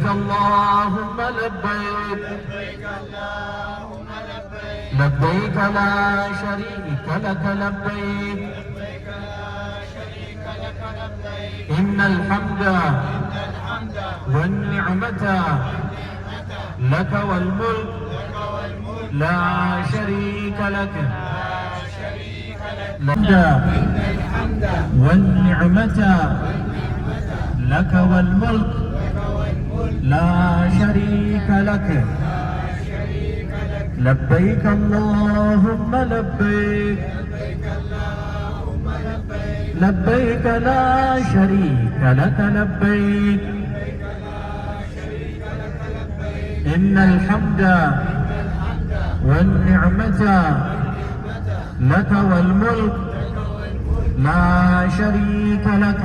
لبيك اللهم لبيك لبيك لا شريك لك لبيك إن الحمد والنعمة لك والملك لا شريك لك الحمد والنعمة لك والملك لا شريك لك لبيك اللهم لبيك لبيك لا شريك لك لبيك إن الحمد والنعمة لك والملك لا شريك لك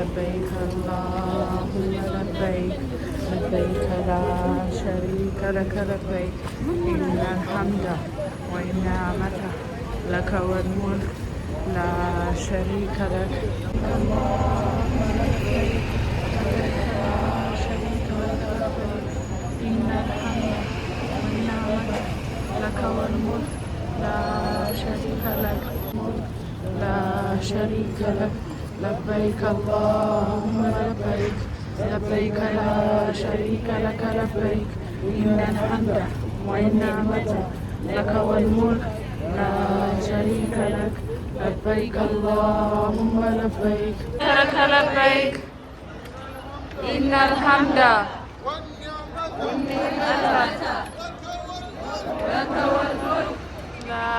لبيك اللهم لبيك لبيك لا شريك لك لبيك إن الحمد والنعمة لك والملك لا شريك لك إن الحمد والنعمة لك والملك لا شريك لك لا شريك لك لبيك اللهم لبيك لبيك لا شريك لك لبيك إن الحمد والنعمة لك والملك لا شريك لك لبيك اللهم لبيك لك لبيك إن الحمد والنعمة لك والملك لا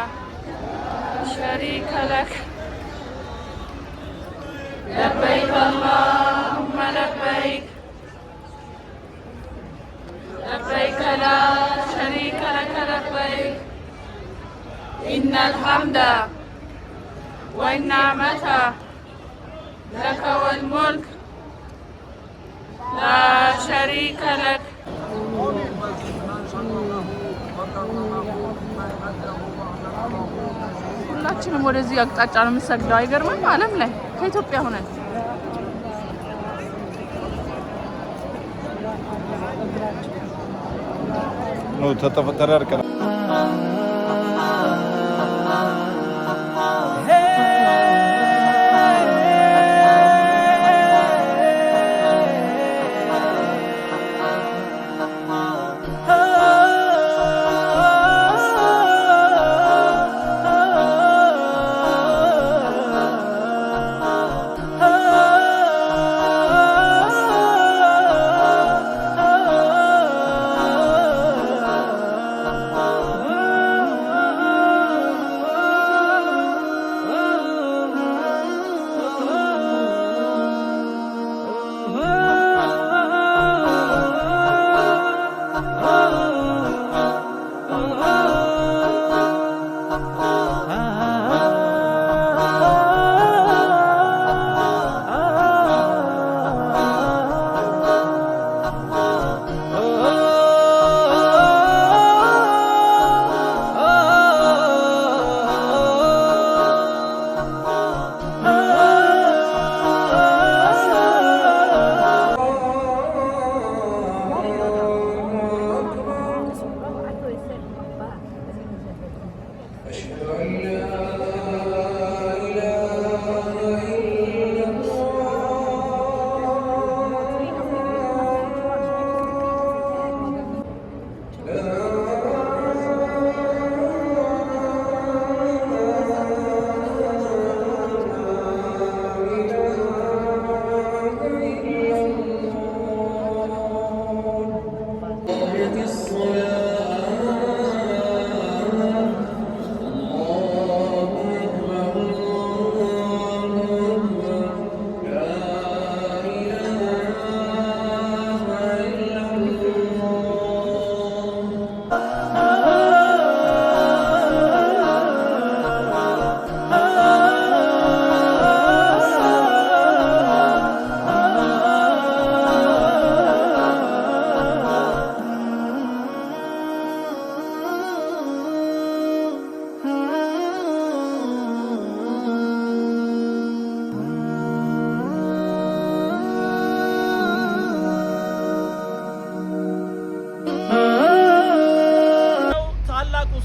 شريك لك لبيك اللهم لبيك لبيك لا شريك لك لبيك إن الحمد والنعمة لك والملك لا شريك لك ሁላችንም ወደዚህ አቅጣጫ ነው የምንሰግደው። አይገርምም? ዓለም ላይ ከኢትዮጵያ ሆነን ነው ተጠራርቀን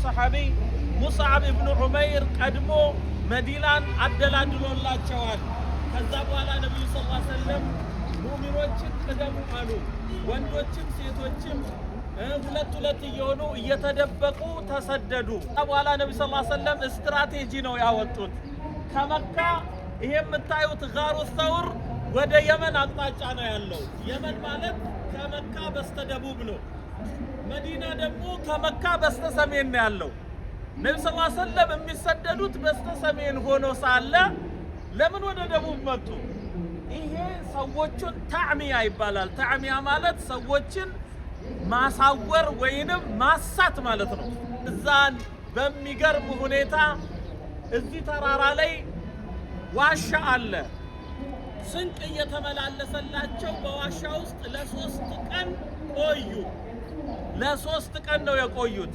ሰሐቢ ሙስዓብ ኢብኑ ዑመይር ቀድሞ መዲናን አደላድሎላቸዋል። ከዛ በኋላ ነብዩ ሰለላሁ ዐለይሂ ወሰለም ሙእሚኖችን ቅደሙ አሉ። ወንዶችም ሴቶችም ሁለት እየሆኑ እየተደበቁ ተሰደዱ። በኋላ ነብዩ ሰለላሁ ዐለይሂ ወሰለም ስትራቴጂ ነው ያወጡት። ከመካ ይሄ የምታዩት ጋሩ ሰውር ወደ የመን አቅጣጫ ነው ያለው። የመን ማለት ከመካ በስተደቡብ ነው። መዲና ደግሞ ከመካ በስተሰሜን ነው ያለው። ነብዩ ሰለላሁ ዐለይሂ ወሰለም የሚሰደዱት በስተሰሜን ሆኖ ሳለ ለምን ወደ ደቡብ መጡ? ይሄ ሰዎችን ታዕሚያ ይባላል። ታዕሚያ ማለት ሰዎችን ማሳወር ወይንም ማሳት ማለት ነው። እዛን በሚገርም ሁኔታ እዚህ ተራራ ላይ ዋሻ አለ። ስንቅ እየተመላለሰላቸው በዋሻ ውስጥ ለ3 ቀን ቆዩ። ለ3 ቀን ነው የቆዩት።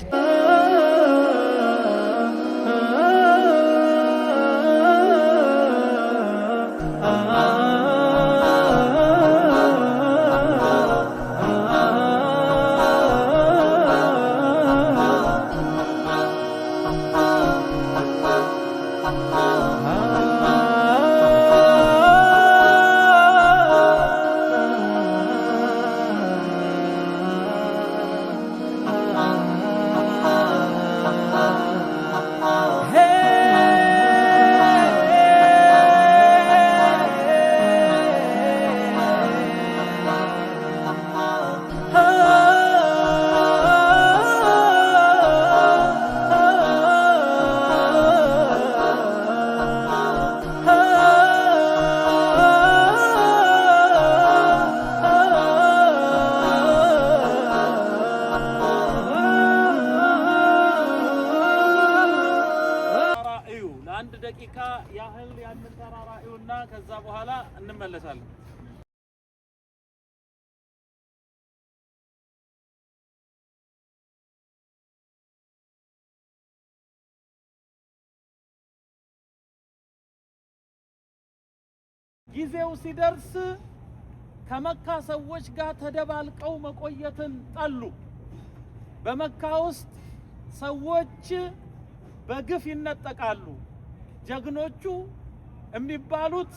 ደቂቃ ያህል ያንን ተራራ እዩና ከዛ በኋላ እንመለሳለን። ጊዜው ሲደርስ ከመካ ሰዎች ጋር ተደባልቀው መቆየትን ጠሉ። በመካ ውስጥ ሰዎች በግፍ ይነጠቃሉ። ጀግኖቹ የሚባሉት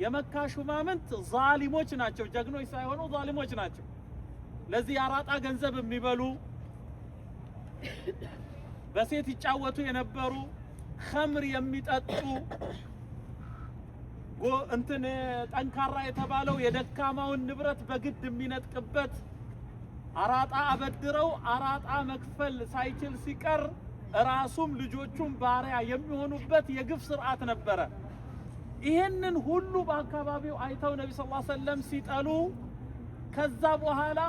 የመካ ሹማምንት ዛሊሞች ናቸው። ጀግኖች ሳይሆኑ ዛሊሞች ናቸው። ለዚህ አራጣ ገንዘብ የሚበሉ በሴት ይጫወቱ የነበሩ ኸምር የሚጠጡ እንትን ጠንካራ የተባለው የደካማውን ንብረት በግድ የሚነጥቅበት አራጣ አበድረው አራጣ መክፈል ሳይችል ሲቀር ራሱም ልጆቹም ባሪያ የሚሆኑበት የግፍ ስርዓት ነበረ። ይሄንን ሁሉ በአካባቢው አይተው ነብዩ ሰለላሁ ዐለይሂ ወሰለም ሲጠሉ ከዛ በኋላ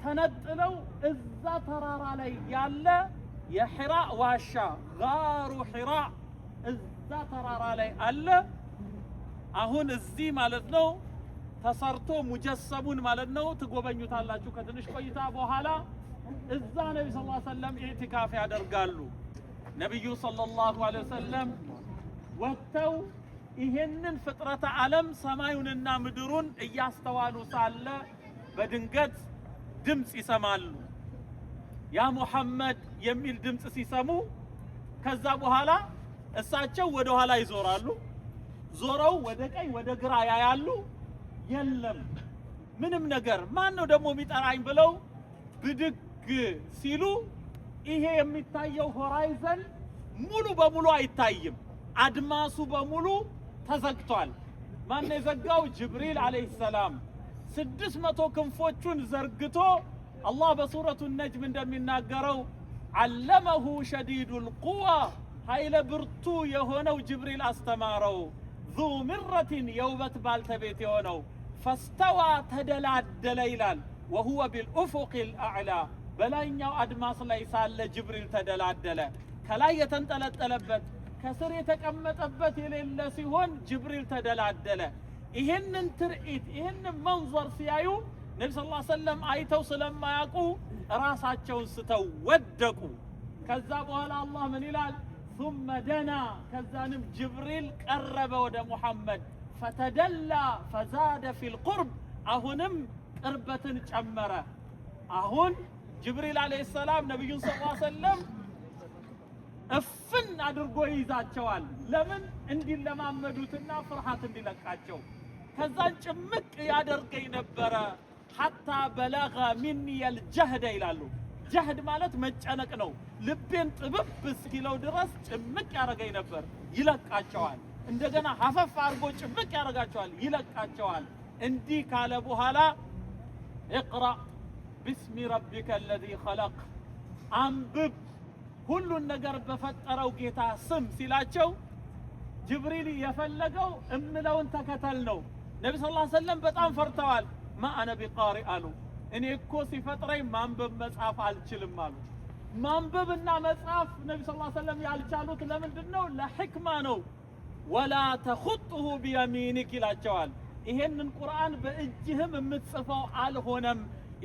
ተነጥለው እዛ ተራራ ላይ ያለ የሒራ ዋሻ ጋሩ ሒራ እዛ ተራራ ላይ አለ። አሁን እዚህ ማለት ነው ተሰርቶ ሙጀሰሙን ማለት ነው ትጎበኙታላችሁ ከትንሽ ቆይታ በኋላ። እዛ ነብዩ ሰለላሁ ዐለይሂ ወሰለም ኢዕቲካፍ ያደርጋሉ። ነብዩ ሰለላሁ ዐለይሂ ወሰለም ወጥተው ይሄንን ፍጥረተ ዓለም ሰማዩንና ምድሩን እያስተዋሉ ሳለ በድንገት ድምጽ ይሰማሉ። ያ ሙሐመድ የሚል ድምጽ ሲሰሙ ከዛ በኋላ እሳቸው ወደ ኋላ ይዞራሉ። ዞረው ወደ ቀኝ ወደ ግራ ያያሉ። የለም ምንም ነገር። ማን ነው ደግሞ የሚጠራኝ ብለው ብድግ ሲሉ ይሄ የሚታየው ሆራይዘን ሙሉ በሙሉ አይታይም። አድማሱ በሙሉ ተዘግቷል። ማን ነው የዘጋው? ጅብሪል አለይሂ ሰላም 600 ክንፎቹን ዘርግቶ አላህ በሱረቱ ነጅም እንደሚናገረው አለመሁ ሸዲዱል ቁዋ ኃይለ ብርቱ የሆነው ጅብሪል አስተማረው። ዙ ምረቲን የውበት ባልተቤት የሆነው ፈስተዋ ተደላደለ ይላል። ወሁወ ቢልኡፉቂል አዕላ በላይኛው አድማስ ላይ ሳለ ጅብሪል ተደላደለ። ከላይ የተንጠለጠለበት ከስር የተቀመጠበት የሌለ ሲሆን ጅብሪል ተደላደለ። ይህንን ትርኢት ይህንን መንظር ሲያዩ ነብዩ ሰለላሁ ዐለይሂ ወሰለም አይተው ስለማያውቁ ራሳቸውን ስተው ወደቁ። ከዛ በኋላ አላህ ምን ይላል? ثم دنا ከዛንም ጅብሪል ቀረበ ወደ ሙሐመድ ፈተደላ ፈዛደ ፊል ቁርብ አሁንም ቅርበትን ጨመረ። አሁን ጅብሪል አለይሂ ሰላም ነብዩን ሰለላሁ ዐለይሂ ወሰለም እፍን አድርጎ ይዛቸዋል ለምን እንዲለማመዱትና ፍርሃት እንዲለቃቸው ከዛን ጭምቅ ያደርገኝ ነበር حتى بلغ مني الجهد ይላሉ ጀህድ ማለት መጨነቅ ነው ልቤን ጥብብ እስኪለው ድረስ ጭምቅ ያረጋኝ ነበር ይለቃቸዋል እንደገና ሐፈፍ አርጎ ጭምቅ ያረጋቸዋል ይለቃቸዋል እንዲህ ካለ በኋላ اقرأ باسم ربك الذي خلق አንብብ ሁሉን ነገር በፈጠረው ጌታ ስም ሲላቸው ጅብሪል የፈለገው እምለውን ተከተል ነው ነብዩ ሰለላሁ ዐለይሂ ወሰለም በጣም ፈርተዋል ما انا بقارئ አሉ እኔ እኮ ሲፈጥረኝ ማንበብ መጻፍ አልችልም አሉ ማንበብና መጻፍ ነብዩ ሰለላሁ ዐለይሂ ወሰለም ያልቻሉት ለምንድነው ለህክማ ነው ولا تخطه بيمينك ይላቸዋል ይሄንን ቁርአን በእጅህም የምትጽፈው አልሆነም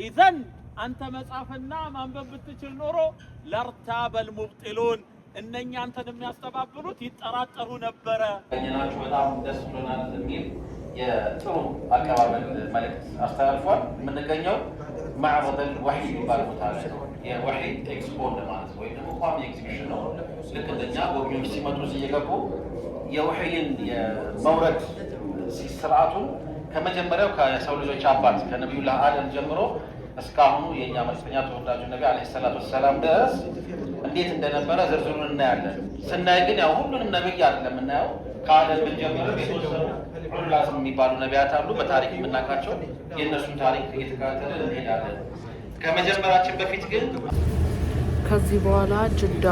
ኢዘን አንተ መጻፍና ማንበብ ብትችል ኖሮ ለርታበል ሙብጢሉን እነኛ አንተን የሚያስተባብሉት ይጠራጠሩ ነበር እኛናችሁ በጣም ደስ ብሎናል የሚል የጥሩ አቀባበል መልእክት አስተላልፏል የምንገኘው ማዕበል ወህይ የሚባል ቦታ ላይ የወህይ ኤክስፖ ማለት ነው ወይ ደግሞ ቋሚ ኤግዚቢሽን ነው ልክ እንደኛ ጎብኚዎች ሲመጡ እየገቡ የወህይን የመውረድ ስርዓቱን ከመጀመሪያው ከሰው ልጆች አባት ከነብዩላህ አደም ጀምሮ እስካሁኑ የኛ መልእክተኛ ተወዳጁ ነብይ አለይሂ ሰላቱ ወሰላም ድረስ እንዴት እንደነበረ ዝርዝሩን እናያለን ስናይ ግን ያው ሁሉንም ነብይ አይደለም እናየው ከአደም ጀምሮ የተወሰኑ ሁላም የሚባሉ ነቢያት አሉ በታሪክ የምናውቃቸው የነሱን ታሪክ እየተከታተልን እንሄዳለን ከመጀመራችን በፊት ግን ከዚህ በኋላ ጅዳ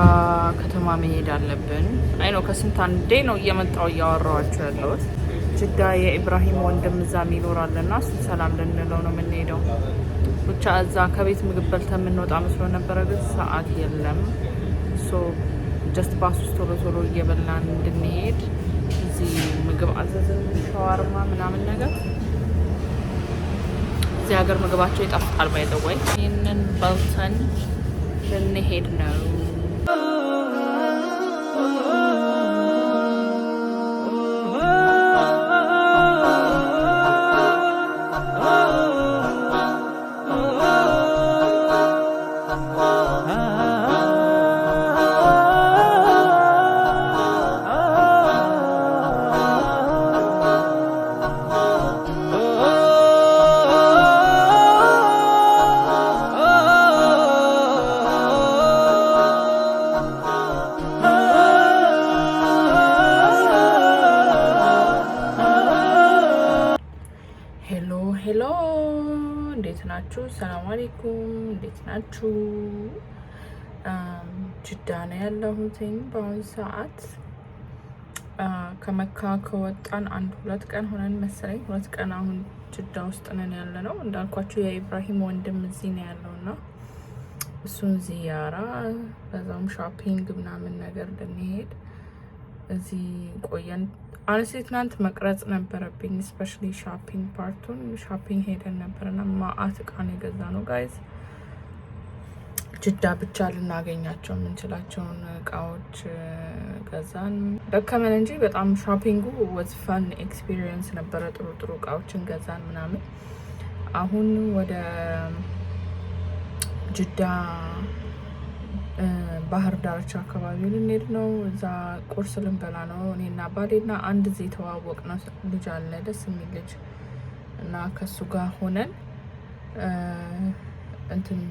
ከተማ መሄድ አለብን አይ ነው ከስንት አንዴ ነው እየመጣው ያወራዋቸው ያለሁት ጅዳ የኢብራሂም ወንድም እዛም ይኖራልና እሱ ሰላም ልንለው ነው የምንሄደው ብቻ እዛ ከቤት ምግብ በልተን የምንወጣ መስሎ ነበረ ግን ሰዓት የለም ሶ ጀስት ባስ ውስጥ ቶሎ እየበላን እንድንሄድ እዚህ ምግብ አዘዝን ሻዋርማ ምናምን ነገር እዚህ ሀገር ምግባቸው ይጣፍጣል ባይዘወይ ይህንን በልተን ልንሄድ ነው ሰላም አለይኩም እንዴት ናችሁ ጅዳ ነው ያለሁትኝ በአሁኑ ሰዓት ከመካ ከወጣን 1-2 ቀን ሆነን መሰለኝ 2 ቀን አሁን ጅዳ ውስጥ ነን ያለነው እንዳልኳችሁ የኢብራሂም ወንድም እዚህ ነው ያለውና እሱን ዚያራ በዛም ሾፒንግ ምናምን ነገር ልንሄድ እዚህ ቆየን honestly ትናንት መቅረጽ ነበረብኝ especially shopping ፓርቱን shopping ሄደን ነበርና ማአት ቃን የገዛ ነው guys ጅዳ ብቻ ልናገኛቸው የምንችላቸውን እቃዎች ገዛን ደከመን እንጂ በጣም shopping was fun experience ነበረ ጥሩ እቃዎችን ገዛን ምናምን አሁን ወደ ጅዳ ባህር ዳርቻ አካባቢ ልንሄድ ነው እዛ ቁርስ ልንበላ ነው እኔና ባሌና አንድ እዚህ ተዋወቅነው ልጅ አለ ደስ የሚል ልጅ እና ከሱ ጋር ሆነን እንትን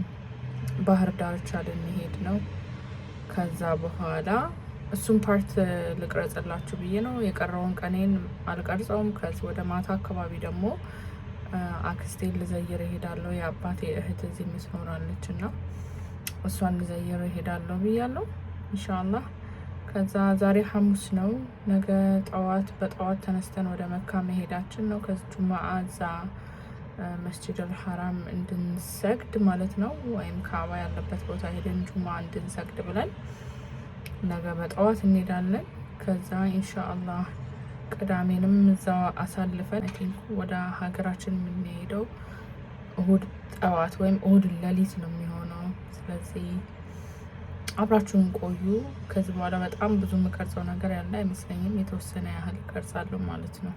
ባህር ዳርቻ ልንሄድ ነው ከዛ በኋላ እሱን ፓርት ልቅረጽላችሁ ብዬ ነው የቀረውን ቀኔን አልቀርጸውም ከዚህ ወደ ማታ አካባቢ ደግሞ አክስቴን ልዘይር እሄዳለሁ የአባቴ እህት እዚህ ምትኖራለችና እሷን ልዘይር እሄዳለሁ ብያለሁ ኢንሻአላህ ከዛ ዛሬ ሐሙስ ነው ነገ በጠዋት ተነስተን ወደ መካ መሄዳችን ነው ከዚህ ጁማዓ እዛ መስጂድ አልሐራም እንድንሰግድ ማለት ነው ወይም ካባ ያለበት ቦታ ሄደን ጁማዓ እንድንሰግድ ብለን ነገ በጠዋት እንሄዳለን ከዛ ኢንሻአላህ ቅዳሜንም እዛው አሳልፈን ወደ ሀገራችን የምንሄደው እሁድ ጠዋት ወይም እሁድ ሌሊት ነው የሚሆነው ስለዚህ አብራችሁን ቆዩ ከዚህ በኋላ በጣም ብዙ መቀርጸው ነገር ያለ አይመስለኝም የተወሰነ ያህል ቀርጻለሁ ማለት ነው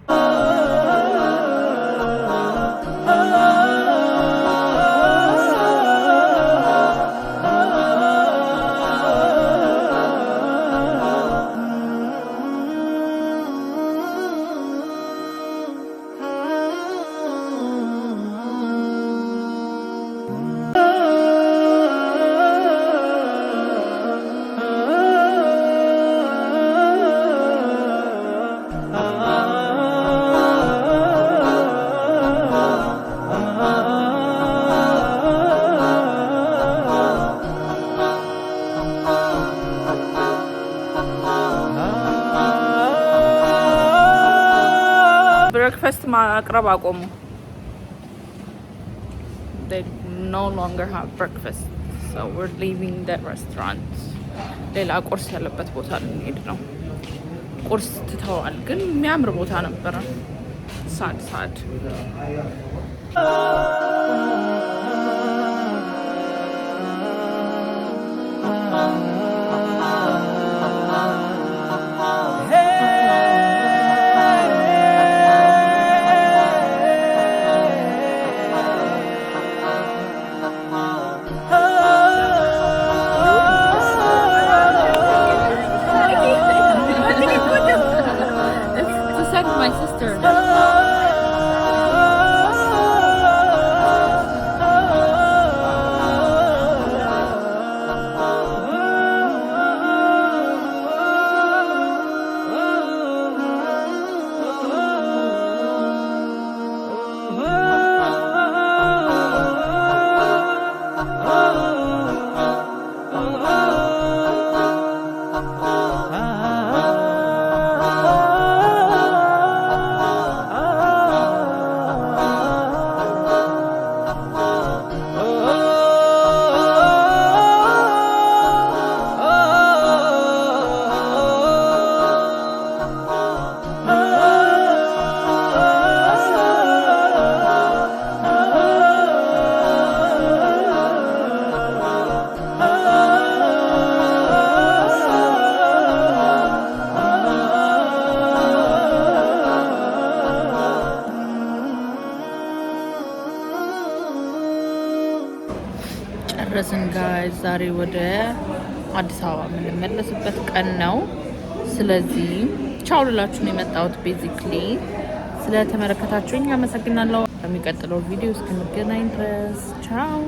ብሬክፋስት ማቅረብ አቆሙ። they no longer have breakfast, so we're leaving that restaurant. ሌላ ቁርስ ያለበት ቦታ ልንሄድ ነው። ቁርስ ትተዋል፣ ግን የሚያምር ቦታ ነበረ። ሳድ my sister. ጨረስን ጋይስ። ዛሬ ወደ አዲስ አበባ የምንመለስበት ቀን ነው። ስለዚህ ቻው ልላችሁ ነው የመጣሁት። ቤዚክሊ ስለተመለከታችሁኝ አመሰግናለሁ። በሚቀጥለው ቪዲዮ እስክንገናኝ ድረስ ቻው።